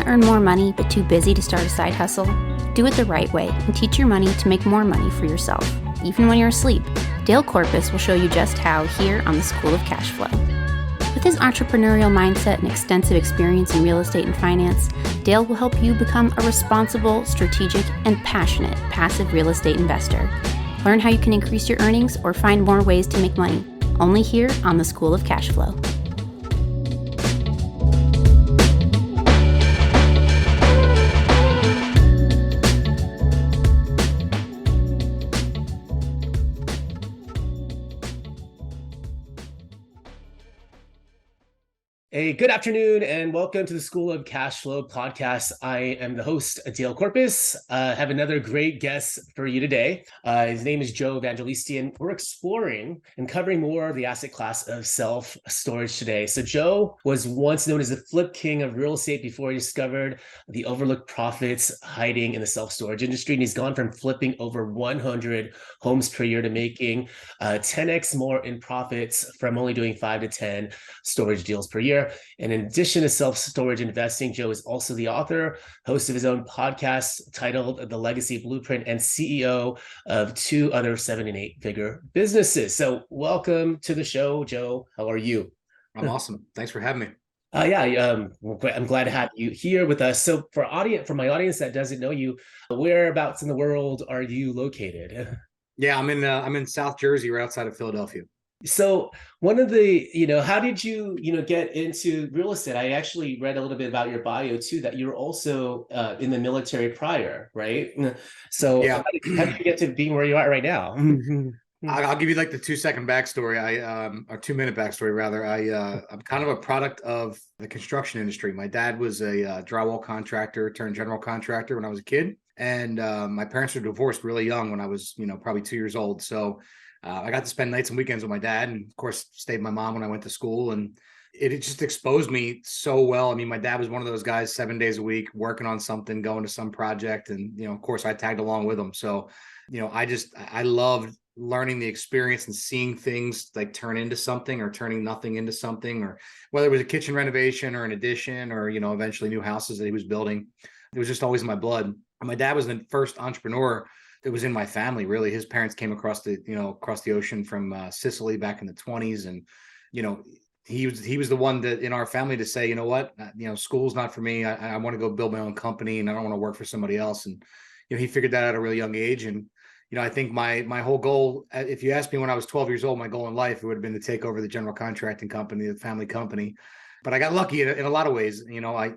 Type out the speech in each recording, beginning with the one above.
earn more money but too busy to start a side hustle? Do it the right way and teach your money to make more money for yourself, even when you're asleep. Dale Corpus will show you just how here on the School of Cash Flow. With his entrepreneurial mindset and extensive experience in real estate and finance, Dale will help you become a responsible, strategic, and passionate passive real estate investor. Learn how you can increase your earnings or find more ways to make money, only here on the School of Cash Flow. Hey, good afternoon and welcome to the School of Cash Flow podcast. I am the host, Dale Corpus. I have another great guest for you today. His name is Joe Evangelisti, and we're exploring and covering more of the asset class of self-storage today. So Joe was once known as the flip king of real estate before he discovered the overlooked profits hiding in the self-storage industry. And he's gone from flipping over 100 homes per year to making 10x more in profits from only doing 5 to 10 storage deals per year. And in addition to self-storage investing, Joe is also the author, host of his own podcast titled The Legacy Blueprint, and CEO of 2 other 7- and 8-figure businesses. So welcome to the show, Joe. How are you? I'm awesome. Thanks for having me. I'm glad to have you here with us. So for my audience that doesn't know you, whereabouts in the world are you located? Yeah, I'm in South Jersey, right outside of Philadelphia. So one of the, how did you, get into real estate? I actually read a little bit about your bio too, that you're also in the military prior, right? So yeah. How did you get to being where you are right now? I'll give you like the 2-second backstory. Or 2-minute backstory rather. I'm kind of a product of the construction industry. My dad was a drywall contractor turned general contractor when I was a kid. And my parents were divorced really young when I was, probably 2 years old. So I got to spend nights and weekends with my dad, and of course stayed with my mom when I went to school, and it just exposed me so well. I mean, my dad was one of those guys 7 days a week working on something, going to some project, and of course I tagged along with him. So I loved learning the experience and seeing things like turn into something or turning nothing into something, or whether it was a kitchen renovation or an addition or eventually new houses that he was building. It was just always in my blood. And my dad was the first entrepreneur that was in my family, really. His parents came across the ocean from Sicily back in the 20s. And, he was the one that in our family to say, school's not for me. I want to go build my own company and I don't want to work for somebody else. And, he figured that out at a really young age. And, I think my whole goal, if you asked me when I was 12 years old, my goal in life, it would have been to take over the general contracting company, the family company. But I got lucky in a lot of ways. I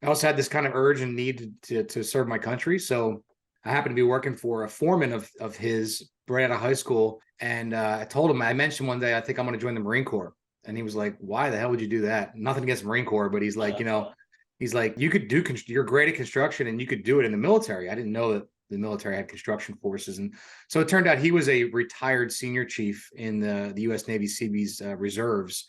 also had this kind of urge and need to serve my country. So I happened to be working for a foreman of his right out of high school. And I mentioned one day, I think I'm going to join the Marine Corps. And he was like, why the hell would you do that? Nothing against the Marine Corps, but he's like, you could you're great at construction and you could do it in the military. I didn't know that the military had construction forces. And so it turned out he was a retired senior chief in the U.S. Navy Seabees reserves.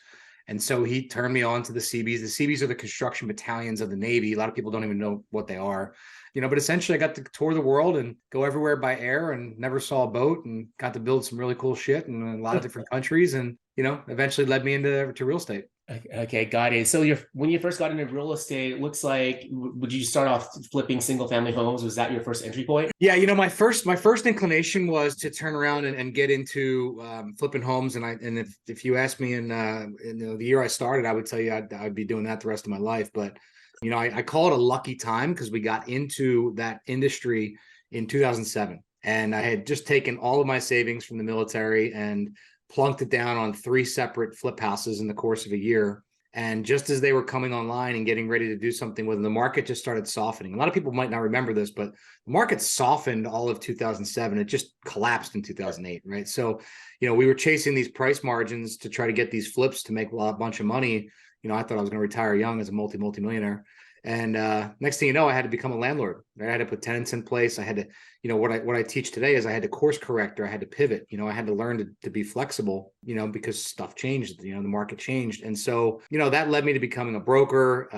And so he turned me on to the Seabees. The Seabees are the construction battalions of the Navy. A lot of people don't even know what they are. But essentially I got to tour the world and go everywhere by air and never saw a boat and got to build some really cool shit in a lot of different countries, and, eventually led me into real estate. Okay, got it. So when you first got into real estate, it looks like, would you start off flipping single family homes? Was that your first entry point? Yeah, my first inclination was to turn around and get into flipping homes. And if you asked me in the year I started, I would tell you I'd be doing that the rest of my life. But I call it a lucky time because we got into that industry in 2007. And I had just taken all of my savings from the military and plunked it down on 3 separate flip houses in the course of a year. And just as they were coming online and getting ready to do something with them, the market just started softening. A lot of people might not remember this, but the market softened all of 2007. It just collapsed in 2008, right? So, we were chasing these price margins to try to get these flips to make a bunch of money. I thought I was going to retire young as a multi-millionaire. And next thing you know, I had to become a landlord. Right? I had to put tenants in place. I had to, what I teach today is I had to course correct, or I had to pivot. I had to learn to be flexible, because stuff changed, the market changed. And so, that led me to becoming a broker,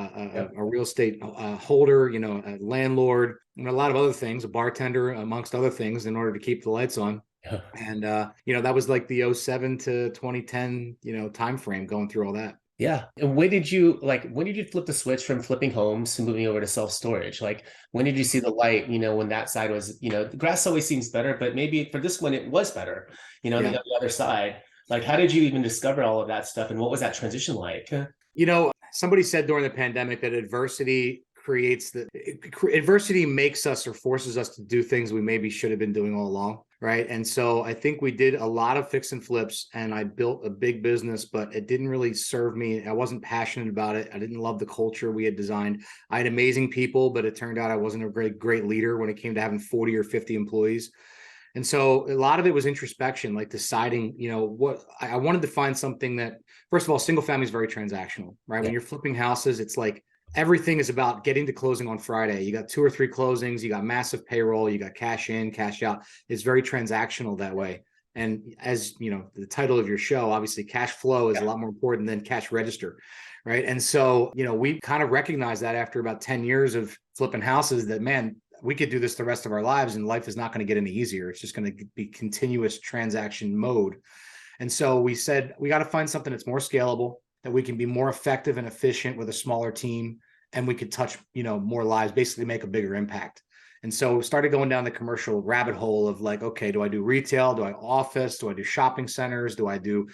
a real estate holder, a landlord, and a lot of other things, a bartender, amongst other things, in order to keep the lights on. And, that was like the 2007 to 2010, time frame, going through all that. Yeah. And when did you flip the switch from flipping homes to moving over to self-storage? Like, when did you see the light, when that side was, the grass always seems better, but maybe for this one, it was better, Yeah. the other side. Like, how did you even discover all of that stuff? And what was that transition like? Somebody said during the pandemic that adversity makes us or forces us to do things we maybe should have been doing all along. Right. And so I think we did a lot of fix and flips, and I built a big business, but it didn't really serve me. I wasn't passionate about it. I didn't love the culture we had designed. I had amazing people, but it turned out I wasn't a great leader when it came to having 40 or 50 employees. And so a lot of it was introspection, like deciding, what I wanted to find something that, first of all, single family is very transactional, right? Yeah. When you're flipping houses, it's like everything is about getting to closing on Friday. You got 2 or 3 closings, you got massive payroll, you got cash in, cash out. It's very transactional that way. And as the title of your show, obviously cash flow is a lot more important than cash register, right? And so, we kind of recognized that after about 10 years of flipping houses that, man, we could do this the rest of our lives and life is not going to get any easier. It's just going to be continuous transaction mode. And so we said, we got to find something that's more scalable, that we can be more effective and efficient with a smaller team, and we could touch, more lives, basically make a bigger impact. And so we started going down the commercial rabbit hole of like, okay, do I do retail? Do I office? Do I do shopping centers? Do I do,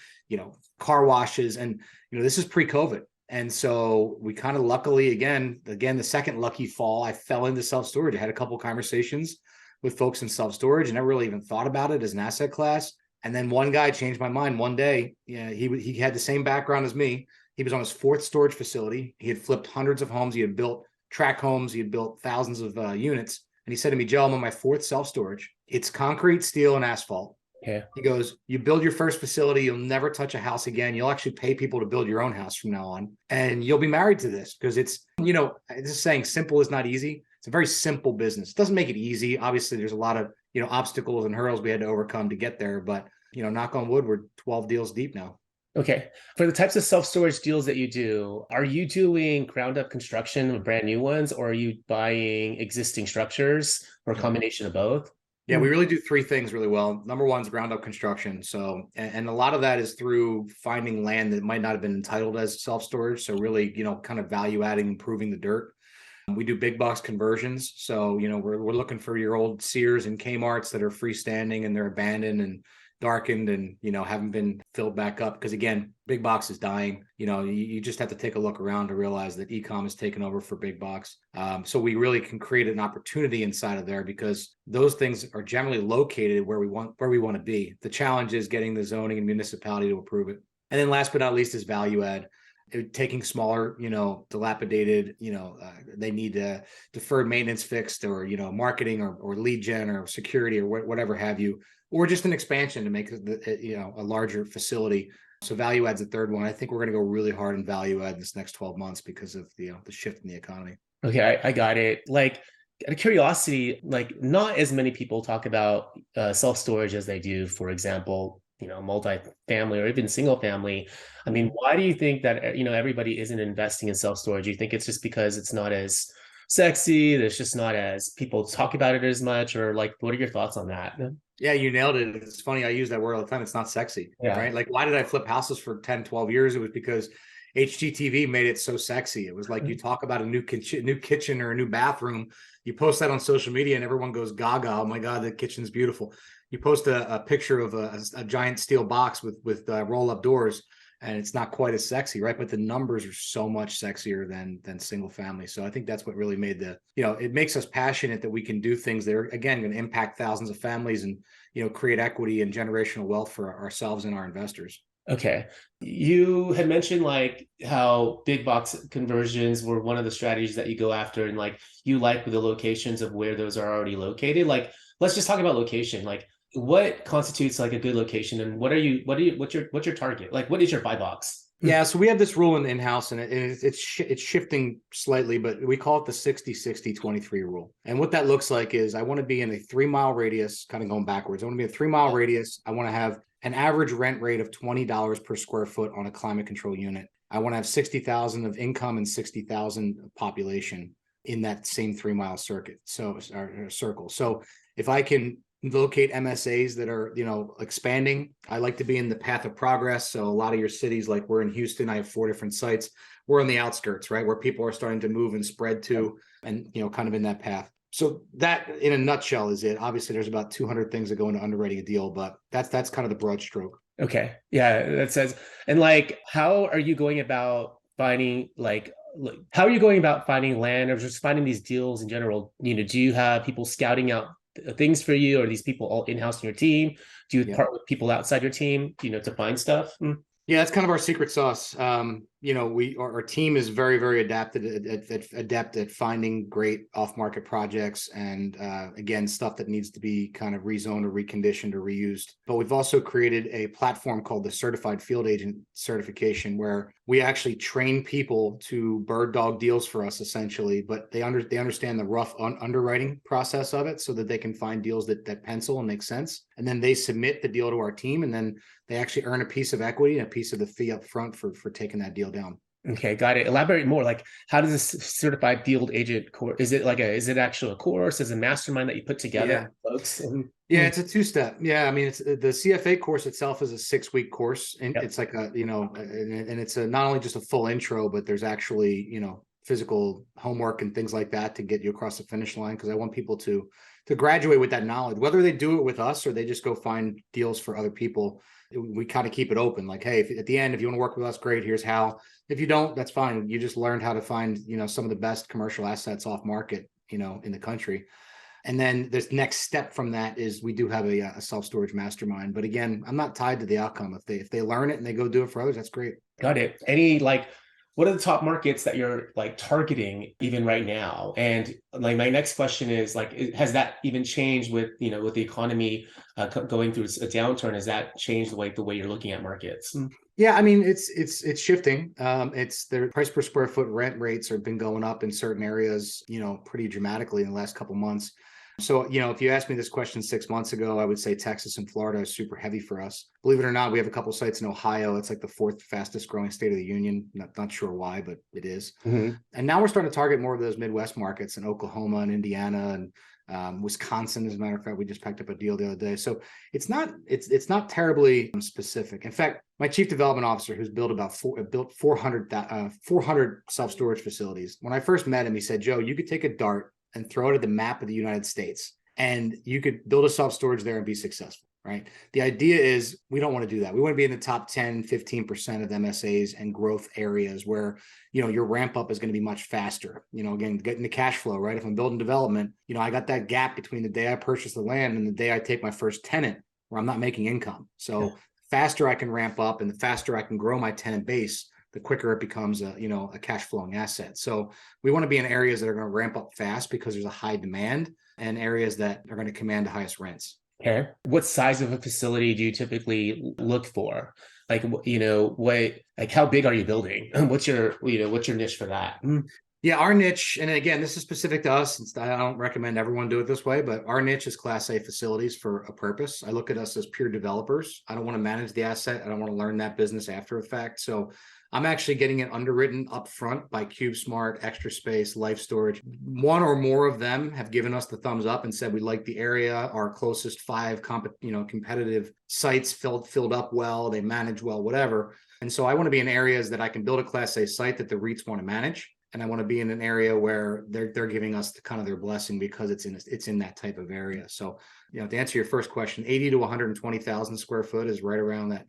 car washes? And, this is pre-COVID. And so we kind of luckily, again, the second lucky fall, I fell into self-storage. I had a couple of conversations with folks in self-storage and never really even thought about it as an asset class. And then one guy changed my mind one day. Yeah, he had the same background as me. He was on his 4th storage facility. He had flipped hundreds of homes. He had built tract homes. He had built thousands of units. And he said to me, Joe, I'm on my 4th self-storage. It's concrete, steel, and asphalt. Yeah. He goes, you build your first facility, you'll never touch a house again. You'll actually pay people to build your own house from now on. And you'll be married to this because it's, just saying simple is not easy. It's a very simple business. It doesn't make it easy. Obviously, there's a lot of, obstacles and hurdles we had to overcome to get there. But, knock on wood, we're 12 deals deep now. Okay. For the types of self-storage deals that you do, are you doing ground up construction of brand new ones, or are you buying existing structures, or a combination of both? Yeah, we really do 3 things really well. Number one is ground up construction. So, and a lot of that is through finding land that might not have been entitled as self-storage. So really, kind of value adding, improving the dirt. We do big box conversions. So, we're looking for your old Sears and Kmart's that are freestanding and they're abandoned and darkened and, haven't been filled back up. Because again, big box is dying. You just have to take a look around to realize that e-com is taken over for big box. So we really can create an opportunity inside of there because those things are generally located where we want to be. The challenge is getting the zoning and municipality to approve it. And then last but not least is value add. Taking smaller, dilapidated, they need deferred maintenance fixed or, marketing or lead gen or security or whatever have you, or just an expansion to make a larger facility. So value add's the third one. I think we're going to go really hard in value add this next 12 months because of the shift in the economy. Okay, I got it. Like, out of curiosity, like not as many people talk about self-storage as they do, for example, multi-family or even single family. I mean, why do you think that, everybody isn't investing in self-storage? Do you think it's just because it's not as sexy? There's just not as people talk about it as much, or like, what are your thoughts on that? Yeah, you nailed it. It's funny. I use that word all the time. It's not sexy, right? Like, why did I flip houses for 10, 12 years? It was because HGTV made it so sexy. It was like you talk about a new kitchen or a new bathroom. You post that on social media and everyone goes gaga. Oh my God, the kitchen's beautiful. You post a picture of a giant steel box with roll up doors and it's not quite as sexy, right? But the numbers are so much sexier than single family. So I think that's what really made it makes us passionate that we can do things that are, again, going to impact thousands of families and, create equity and generational wealth for ourselves and our investors. Okay. You had mentioned like how big box conversions were one of the strategies that you go after, and like you like the locations of where those are already located. Like, let's just talk about location. Like, what constitutes like a good location, and what's your target? Like, what is your buy box? Yeah, so we have this rule in-house, and it's shifting slightly, but we call it the 60-60-23 rule. And what that looks like is I want to be in a 3-mile radius, kind of going backwards. I want to be a 3-mile radius. I want to have an average rent rate of $20 per square foot on a climate control unit. I want to have 60,000 of income and 60,000 of population in that same 3-mile circuit. So circle. So if I can locate MSAs that are, expanding. I like to be in the path of progress. So a lot of your cities, like we're in Houston, I have 4 different sites. We're on the outskirts, right? Where people are starting to move and spread to, and, kind of in that path. So that in a nutshell is it. Obviously there's about 200 things that go into underwriting a deal, but that's kind of the broad stroke. Okay. Yeah, that says, and like, how are you going about finding how are you going about finding land or just finding these deals in general? Do you have people scouting out things for you? Or are these people all in-house in your team? Do you partner with people outside your team, to find stuff? Yeah, that's kind of our secret sauce. Our team is very, very adept at finding great off-market projects and again, stuff that needs to be kind of rezoned or reconditioned or reused. But we've also created a platform called the Certified Field Agent Certification, where we actually train people to bird dog deals for us, essentially. But they understand the rough underwriting process of it, so that they can find deals that pencil and make sense. And then they submit the deal to our team, and then they actually earn a piece of equity and a piece of the fee up front for taking that deal down. Okay, got it. Elaborate more. Like, how does this certified field agent course? Is it actually a course? Is it a mastermind that you put together, folks? Yeah, it's a 2-step. Yeah, I mean, it's the CFA course itself is a 6-week course, and it's like and it's not only just a full intro, but there's actually physical homework and things like that to get you across the finish line. Because I want people to graduate with that knowledge, whether they do it with us or they just go find deals for other people. We kind of keep it open, like, hey, at the end, if you want to work with us, great, here's how. If you don't, that's fine. You just learned how to find some of the best commercial assets off market in the country. And then this next step from that is we do have a self-storage mastermind. But again, I'm not tied to the outcome. If they learn it and they go do it for others, that's great. Got it. What are the top markets that you're targeting even right now? And my next question is has that even changed with with the economy going through a downturn? Has that changed the way you're looking at markets? Yeah, I mean, it's shifting. It's their price per square foot rent rates have been going up in certain areas, pretty dramatically in the last couple of months. So, if you asked me this question 6 months ago, I would say Texas and Florida is super heavy for us. Believe it or not, we have a couple sites in Ohio. It's like the 4th fastest growing state of the union. Not sure why, but it is. Mm-hmm. And now we're starting to target more of those Midwest markets in Oklahoma and Indiana and Wisconsin. As a matter of fact, we just picked up a deal the other day. So it's not terribly specific. In fact, my chief development officer, who's built 400 self-storage facilities. When I first met him, he said, Joe, you could take a dart and throw it at the map of the United States, and you could build a self-storage there and be successful, right? The idea is we don't want to do that. We want to be in the top 10, 15% of MSAs and growth areas where, your ramp up is going to be much faster. Again, getting the cash flow, right? If I'm building development, I got that gap between the day I purchase the land and the day I take my first tenant where I'm not making income. So faster I can ramp up and the faster I can grow my tenant base, the quicker it becomes a cash flowing asset. So we want to be in areas that are going to ramp up fast because there's a high demand, and areas that are going to command the highest rents. Okay. What size of a facility do you typically look for? How big are you building? What's your niche for that? Yeah, our niche, and again, this is specific to us, and I don't recommend everyone do it this way, but our niche is Class A facilities for a purpose. I look at us as pure developers. I don't want to manage the asset. I don't want to learn that business after the fact. So I'm actually getting it underwritten up front by CubeSmart, Extra Space, Life Storage. One or more of them have given us the thumbs up and said we like the area. Our closest 5 competitive sites filled up well, they manage well, whatever. And so I want to be in areas that I can build a Class A site that the REITs want to manage. And I want to be in an area where they're giving us their blessing because it's in that type of area. So, to answer your first question, 80 to 120,000 square foot is right around that.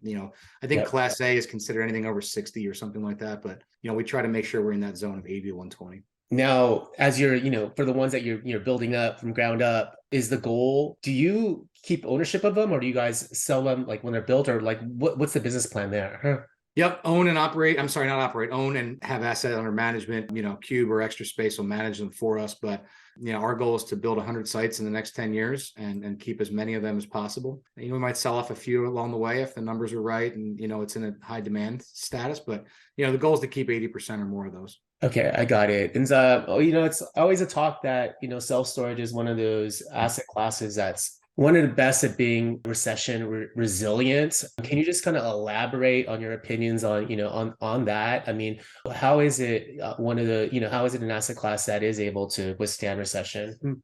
I think Class A is considered anything over 60 or something like that. But, we try to make sure we're in that zone of 80 to 120. Now, as you're, for the ones that you're building up from ground up, is the goal, do you keep ownership of them or do you guys sell them when they're built, or what's the business plan there? Yep. Own and operate. I'm sorry, not operate. Own and have asset under management. Cube or Extra Space will manage them for us. But, our goal is to build 100 sites in the next 10 years and keep as many of them as possible. We might sell off a few along the way if the numbers are right and, it's in a high demand status. But, the goal is to keep 80% or more of those. Okay, I got it. And, it's always a talk that, self-storage is one of those asset classes that's one of the best at being recession resilient. Can you just kind of elaborate on your opinions on, on that? I mean, how is it how is it an asset class that is able to withstand recession?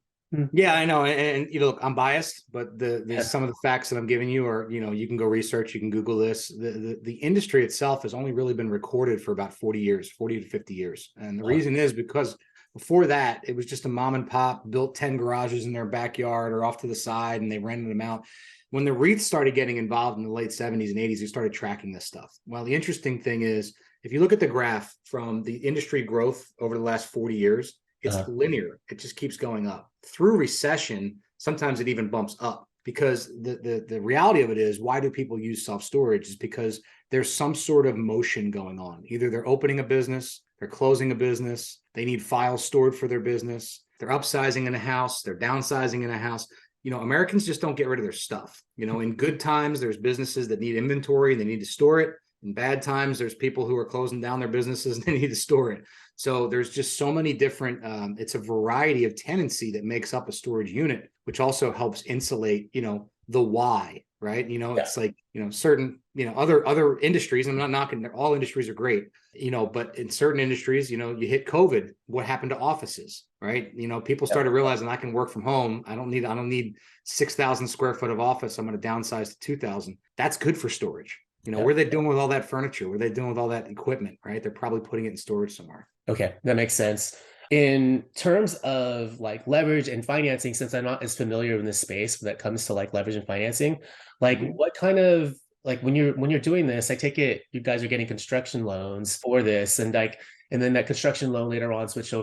Yeah, I know. And you know, look, I'm biased, but some of the facts that I'm giving you are, you know, you can go research, you can Google this. The industry itself has only really been recorded for about 40 years, 40 to 50 years. And the reason is because before that, it was just a mom and pop built 10 garages in their backyard or off to the side, and they rented them out. When the REITs started getting involved in the late 70s and 80s, they started tracking this stuff. Well, the interesting thing is, if you look at the graph from the industry growth over the last 40 years, it's linear. It just keeps going up. Through recession, sometimes it even bumps up, because the reality of it is, why do people use self-storage? Is because there's some sort of motion going on. Either they're opening a business, they're closing a business, they need files stored for their business, they're upsizing in a house, they're downsizing in a house. You know, Americans just don't get rid of their stuff. You know, in good times, there's businesses that need inventory and they need to store it. In bad times, there's people who are closing down their businesses and they need to store it. So there's just so many different, it's a variety of tenancy that makes up a storage unit, which also helps insulate, you know, the why, right? You know, it's like, you know, certain, you know, other industries, I'm not knocking, all industries are great, you know, but in certain industries, you know, you hit COVID, what happened to offices, right? You know, people started realizing I can work from home. I don't need 6,000 square foot of office. I'm going to downsize to 2,000. That's good for storage. You know, what are they doing with all that furniture? What are they doing with all that equipment, right? They're probably putting it in storage somewhere. Okay, that makes sense. In terms of like leverage and financing, since I'm not as familiar in this space when it comes to like leverage and financing, like what kind of, like when you're doing this, I take it you guys are getting construction loans for this, and like, and then that construction loan later on switches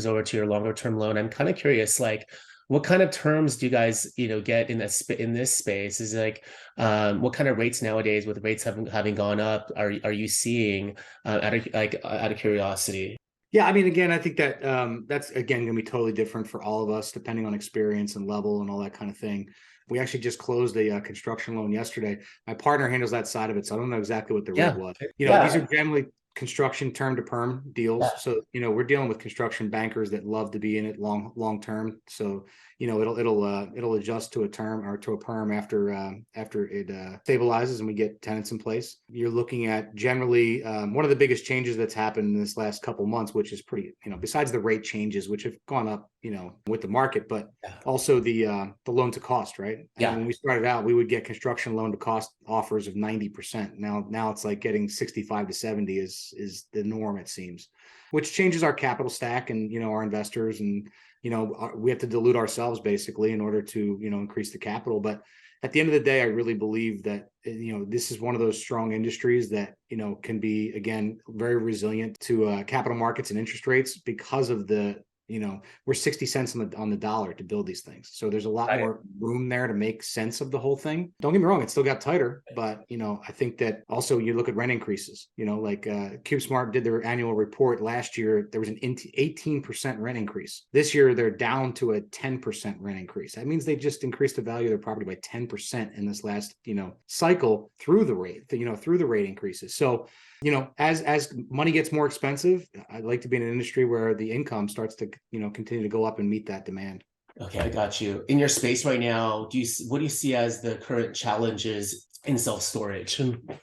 over to your longer term loan. I'm kind of curious, like what kind of terms do you guys, get in this space? Is like, what kind of rates nowadays, with rates having gone up, are you seeing, out of curiosity? Yeah, I mean, again, I think that that's again going to be totally different for all of us, depending on experience and level and all that kind of thing. We actually just closed a construction loan yesterday. My partner handles that side of it, so I don't know exactly what the rate was. You know, these are generally construction term to perm deals. So, you know, we're dealing with construction bankers that love to be in it long term. So, you know, it'll adjust to a term or to a perm after it stabilizes and we get tenants in place. You're looking at generally one of the biggest changes that's happened in this last couple months, which is pretty, you know, besides the rate changes, which have gone up, you know, with the market, but also the loan to cost, right? And when we started out, we would get construction loan to cost offers of 90%. Now it's like getting 65 to 70 is the norm, it seems, which changes our capital stack and, you know, our investors, and, you know, we have to dilute ourselves basically in order to, you know, increase the capital. But at the end of the day, I really believe that, you know, this is one of those strong industries that, you know, can be, again, very resilient to capital markets and interest rates, because of the, you know, we're 60 cents on the dollar to build these things. So there's a lot more room there to make sense of the whole thing. Don't get me wrong, it still got tighter, but, you know, I think that also you look at rent increases, you know, like CubeSmart did their annual report last year. There was an 18% rent increase. This year, they're down to a 10% rent increase. That means they just increased the value of their property by 10% in this last, you know, cycle through the rate increases. So, you know, as money gets more expensive, I'd like to be in an industry where the income starts to, you know, continue to go up and meet that demand. Okay, I got you. In your space right now, what do you see as the current challenges in self-storage?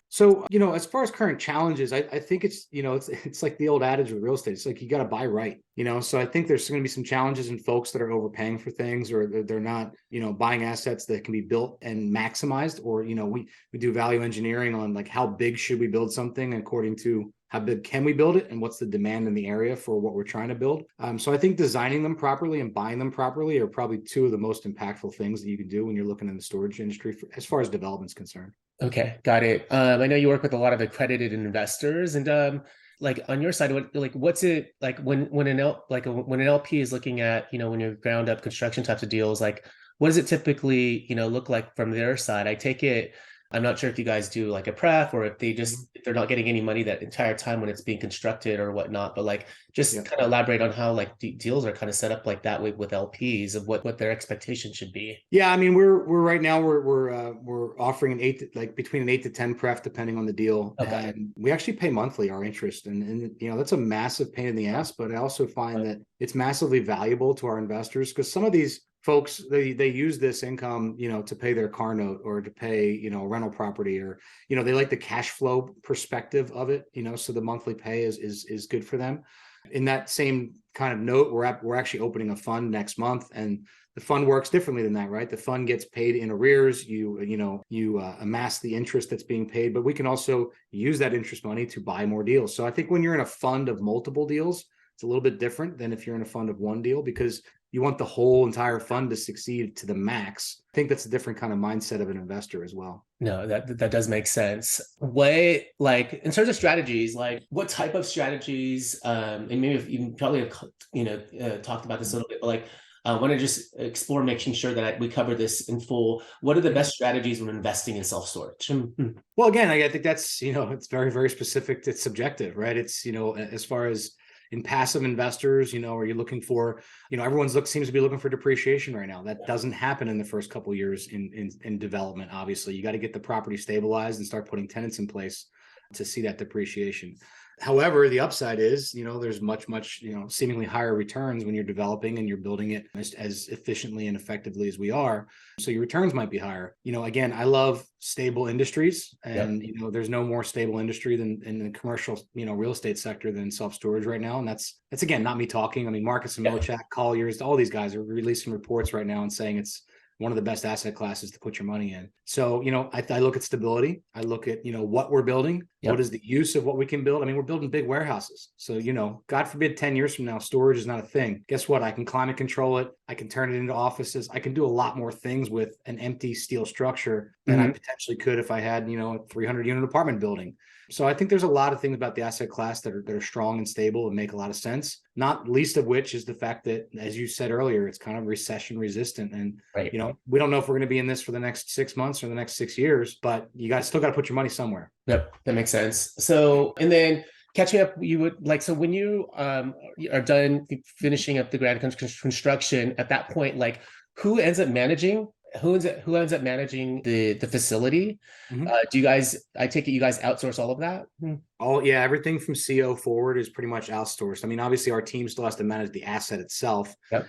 So, you know, as far as current challenges, I think it's, you know, it's like the old adage with real estate. It's like, you got to buy right, you know? So I think there's going to be some challenges in folks that are overpaying for things, or they're not, you know, buying assets that can be built and maximized, or, you know, we do value engineering on like, how big should we build something according to how big can we build it and what's the demand in the area for what we're trying to build. So I think designing them properly and buying them properly are probably two of the most impactful things that you can do when you're looking in the storage industry as far as development's concerned. Okay, got it. I know you work with a lot of accredited investors, and like on your side, what's it like when an LP is looking at, you know, when you're ground up construction types of deals, like what does it typically, you know, look like from their side? I take it, I'm not sure if you guys do like a pref, or if they're not getting any money that entire time when it's being constructed or whatnot, but like just kind of elaborate on how like deals are kind of set up like that with LPs, of what their expectation should be. Yeah, I mean, we're right now we're offering between an 8 to 10 pref depending on the deal. Okay. And we actually pay monthly our interest, and you know, that's a massive pain in the ass, but I also find that it's massively valuable to our investors, because some of these folks, they use this income, you know, to pay their car note or to pay, you know, a rental property, or, you know, they like the cash flow perspective of it, you know, so the monthly pay is good for them. In that same kind of note, we're actually opening a fund next month, and the fund works differently than that, right? The fund gets paid in arrears. You amass the interest that's being paid, but we can also use that interest money to buy more deals. So I think when you're in a fund of multiple deals, it's a little bit different than if you're in a fund of one deal, because you want the whole entire fund to succeed to the max. I think that's a different kind of mindset of an investor as well. No, that does make sense. What, like, in terms of strategies, like what type of strategies, and maybe if you probably talked about this a little bit, but like I want to just explore making sure that we cover this in full. What are the best strategies when investing in self-storage? Well, again, I think that's, it's very, very specific. It's subjective, right? It's, as far as in passive investors, are you looking for, seems to be looking for depreciation right now. That doesn't happen in the first couple of years in development. Obviously, you got to get the property stabilized and start putting tenants in place to see that depreciation. However, the upside is, there's much, seemingly higher returns when you're developing and you're building it as efficiently and effectively as we are. So your returns might be higher. Again, I love stable industries, and, there's no more stable industry than in the commercial, real estate sector than self-storage right now. And that's again, not me talking. I mean, Marcus and Mochak, Colliers, all these guys are releasing reports right now and saying it's one of the best asset classes to put your money in. So, I look at stability. I look at, what we're building. Yep. What is the use of what we can build? I mean, we're building big warehouses. So, God forbid 10 years from now, storage is not a thing. Guess what? I can climate control it. I can turn it into offices. I can do a lot more things with an empty steel structure than I potentially could if I had, a 300 unit apartment building. So I think there's a lot of things about the asset class that are strong and stable and make a lot of sense. Not least of which is the fact that, as you said earlier, it's kind of recession resistant. And, right. We don't know if we're going to be in this for the next 6 months or the next 6 years, but you guys still got to put your money somewhere. Yep, that makes sense. So, and then catching up, you would like, so when you are done finishing up the grand construction, at that point, like who ends up managing? Who ends up managing the facility? Do you guys, I take it you guys outsource all of that? Yeah, everything from CO forward is pretty much outsourced. I mean, obviously our team still has to manage the asset itself. Yep.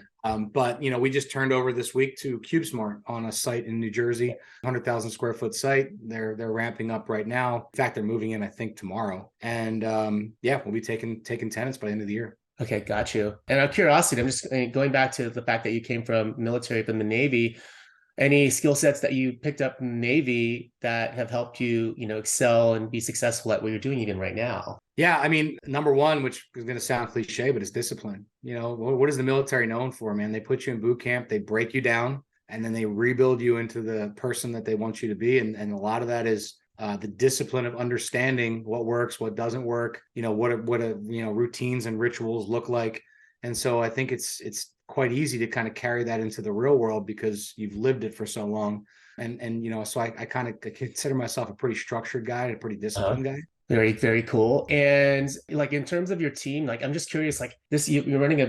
But we just turned over this week to CubeSmart on a site in New Jersey, 100,000 square foot site. They're ramping up right now. In fact, they're moving in, I think, tomorrow. And we'll be taking tenants by the end of the year. Okay, got you. And out of curiosity, I'm just going back to the fact that you came from military, from the Navy. Any skill sets that you picked up in the Navy that have helped you, excel and be successful at what you're doing even right now? Yeah, I mean, number one, which is going to sound cliche, but it's discipline. What is the military known for, man? They put you in boot camp, they break you down, and then they rebuild you into the person that they want you to be. And a lot of that is the discipline of understanding what works, what doesn't work, what routines and rituals look like. And so I think it's quite easy to kind of carry that into the real world because you've lived it for so long. And so I kind of consider myself a pretty structured guy, a pretty disciplined guy. Very, very cool. And like in terms of your team, like I'm just curious, like this, you're running a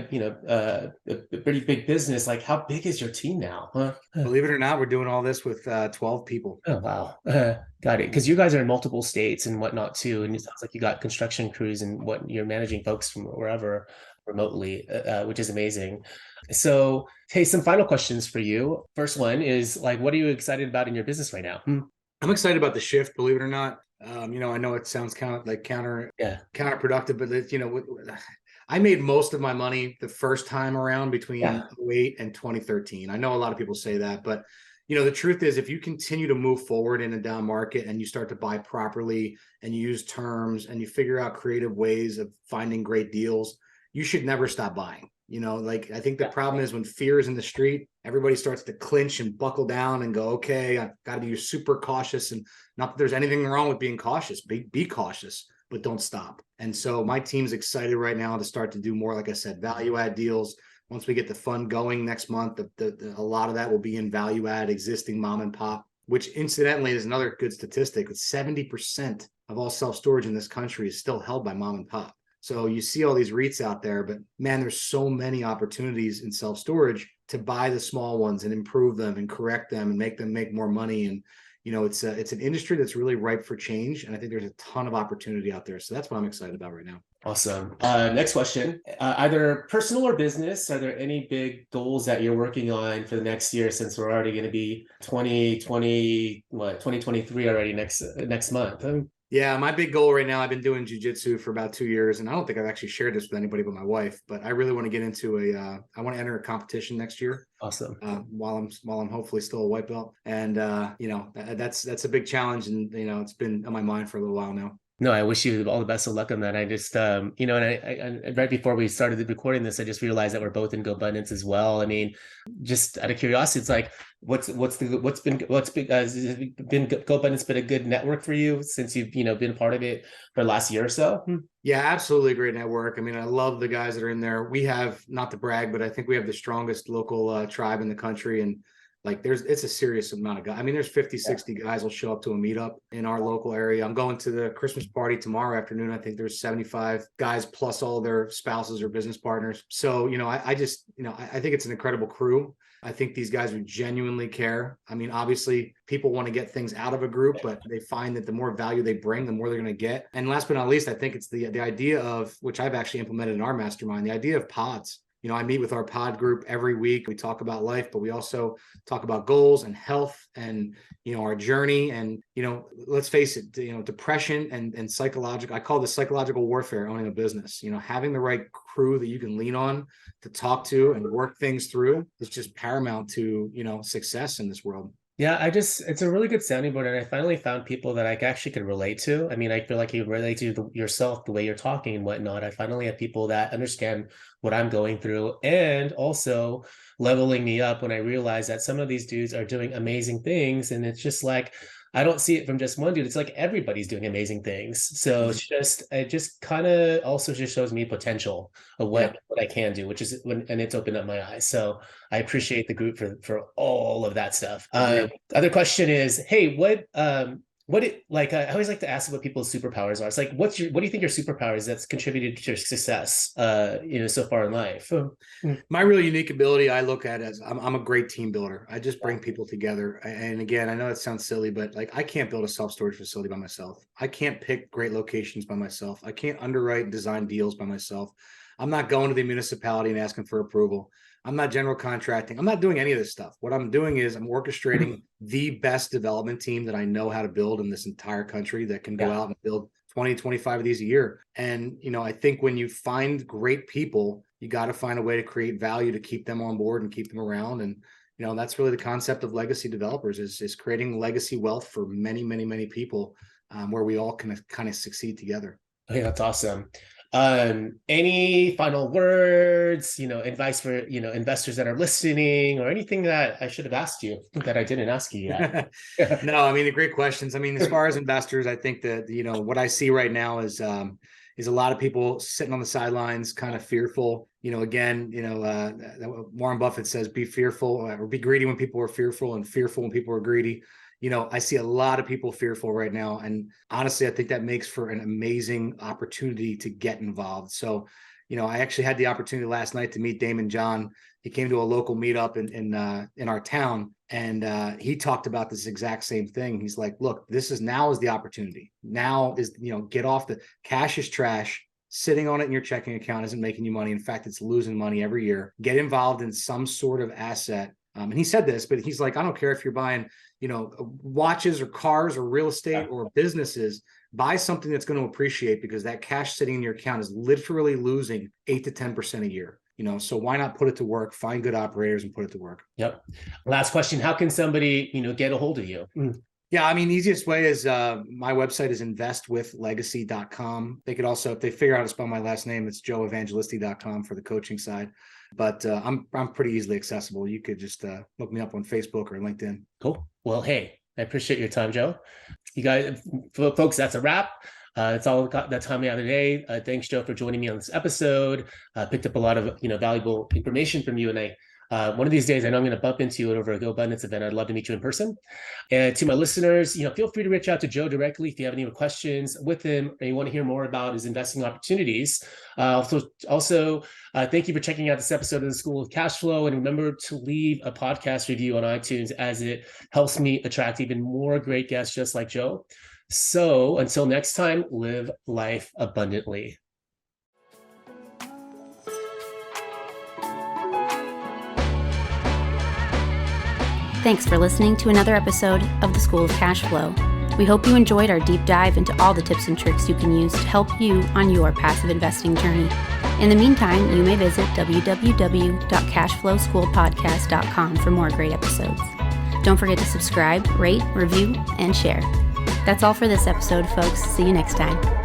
pretty big business. Like how big is your team now? Huh? Believe it or not, we're doing all this with 12 people. Oh, wow. Got it. Because you guys are in multiple states and whatnot too. And it sounds like you got construction crews and what you're managing folks from wherever remotely, which is amazing. So, hey, some final questions for you. First one is like, what are you excited about in your business right now? I'm excited about the shift, believe it or not. I know it sounds kind of like counterproductive, but I made most of my money the first time around between 2008 and 2013. I know a lot of people say that, but the truth is if you continue to move forward in a down market and you start to buy properly and you use terms and you figure out creative ways of finding great deals, you should never stop buying. I think the problem is when fear is in the street, everybody starts to clinch and buckle down and go, okay, I've got to be super cautious. And not that there's anything wrong with being cautious, be cautious, but don't stop. And so my team's excited right now to start to do more, like I said, value add deals. Once we get the fund going next month, a lot of that will be in value add existing mom and pop, which incidentally is another good statistic that 70% of all self-storage in this country is still held by mom and pop. So you see all these REITs out there, but man, there's so many opportunities in self-storage to buy the small ones and improve them and correct them and make them make more money. And, it's an industry that's really ripe for change. And I think there's a ton of opportunity out there. So that's what I'm excited about right now. Awesome. Next question, either personal or business, are there any big goals that you're working on for the next year, since we're already going to be 2023 already next month? Yeah, my big goal right now, I've been doing jujitsu for about 2 years, and I don't think I've actually shared this with anybody but my wife, but I really want to get into I want to enter a competition next year. Awesome. While I'm hopefully still a white belt. And, that's a big challenge. And, it's been on my mind for a little while now. No, I wish you all the best of luck on that. I just, and I right before we started recording this, I just realized that we're both in GoBundance as well. I mean, just out of curiosity, it's like, what's been has GoBundance been a good network for you since you've, been part of it for the last year or so? Yeah, absolutely a great network. I mean, I love the guys that are in there. We have, not to brag, but I think we have the strongest local tribe in the country. And like it's a serious amount of guys. I mean, there's 50, 60 guys will show up to a meetup in our local area. I'm going to the Christmas party tomorrow afternoon. I think there's 75 guys plus all their spouses or business partners. So, I think it's an incredible crew. I think these guys would genuinely care. I mean, obviously people want to get things out of a group, but they find that the more value they bring, the more they're going to get. And last but not least, I think it's the idea of, which I've actually implemented in our mastermind, the idea of pods. I meet with our pod group every week. We talk about life, but we also talk about goals and health and, our journey. And, let's face it, depression and psychological, I call this psychological warfare, owning a business. Having the right crew that you can lean on to talk to and work things through is just paramount to, success in this world. Yeah, it's a really good sounding board. And I finally found people that I actually could relate to. I mean, I feel like you relate to yourself, the way you're talking and whatnot. I finally have people that understand what I'm going through and also leveling me up when I realize that some of these dudes are doing amazing things. And it's just like, I don't see it from just one dude. It's like everybody's doing amazing things. So it just kind of also just shows me potential of what I can do, and it's opened up my eyes. So I appreciate the group for all of that stuff. Other question is, hey, I always like to ask what people's superpowers are. It's like, what do you think your superpowers that's contributed to your success, so far in life? My really unique ability I look at as I'm a great team builder. I just bring people together. And again, I know it sounds silly, but like I can't build a self-storage facility by myself. I can't pick great locations by myself. I can't underwrite and design deals by myself. I'm not going to the municipality and asking for approval. I'm not general contracting. I'm not doing any of this stuff. What I'm doing is I'm orchestrating the best development team that I know how to build in this entire country that can go out and build 20, 25 of these a year. And, I think when you find great people, you got to find a way to create value to keep them on board and keep them around. And, that's really the concept of legacy developers is creating legacy wealth for many, many, many people where we all can kind of succeed together. Okay, that's awesome. Any final words, advice for, investors that are listening, or anything that I should have asked you that I didn't ask you yet? No, I mean, the great questions. I mean, as far as investors, I think that, what I see right now is a lot of people sitting on the sidelines, kind of fearful. Again, Warren Buffett says, be fearful or be greedy when people are fearful and fearful when people are greedy. I see a lot of people fearful right now. And honestly, I think that makes for an amazing opportunity to get involved. So, I actually had the opportunity last night to meet Damon John. He came to a local meetup in our town, and he talked about this exact same thing. He's like, look, now is the opportunity. Now is, get off the cash is trash. Sitting on it in your checking account isn't making you money. In fact, it's losing money every year. Get involved in some sort of asset. And he said this, but he's like, I don't care if you're buying, watches or cars or real estate or businesses, buy something that's going to appreciate, because that cash sitting in your account is literally losing 8 to 10% a year. So why not put it to work, find good operators and put it to work? Yep. Last question. How can somebody, get a hold of you? Yeah, I mean, the easiest way is my website is investwithlegacy.com. They could also, if they figure out how to spell my last name, it's joeevangelisti.com for the coaching side. But I'm pretty easily accessible. You could just look me up on Facebook or LinkedIn. Cool. Well, hey, I appreciate your time, Joe. You guys, folks, that's a wrap. That's all that time we have today. Thanks, Joe, for joining me on this episode. Picked up a lot of valuable information from you, and one of these days, I know I'm going to bump into you over a GoBundance event. I'd love to meet you in person. And to my listeners, feel free to reach out to Joe directly if you have any questions with him or you want to hear more about his investing opportunities. Also, thank you for checking out this episode of the School of Cash Flow. And remember to leave a podcast review on iTunes, as it helps me attract even more great guests just like Joe. So until next time, live life abundantly. Thanks for listening to another episode of the School of Cash Flow. We hope you enjoyed our deep dive into all the tips and tricks you can use to help you on your passive investing journey. In the meantime, you may visit www.cashflowschoolpodcast.com for more great episodes. Don't forget to subscribe, rate, review, and share. That's all for this episode, folks. See you next time.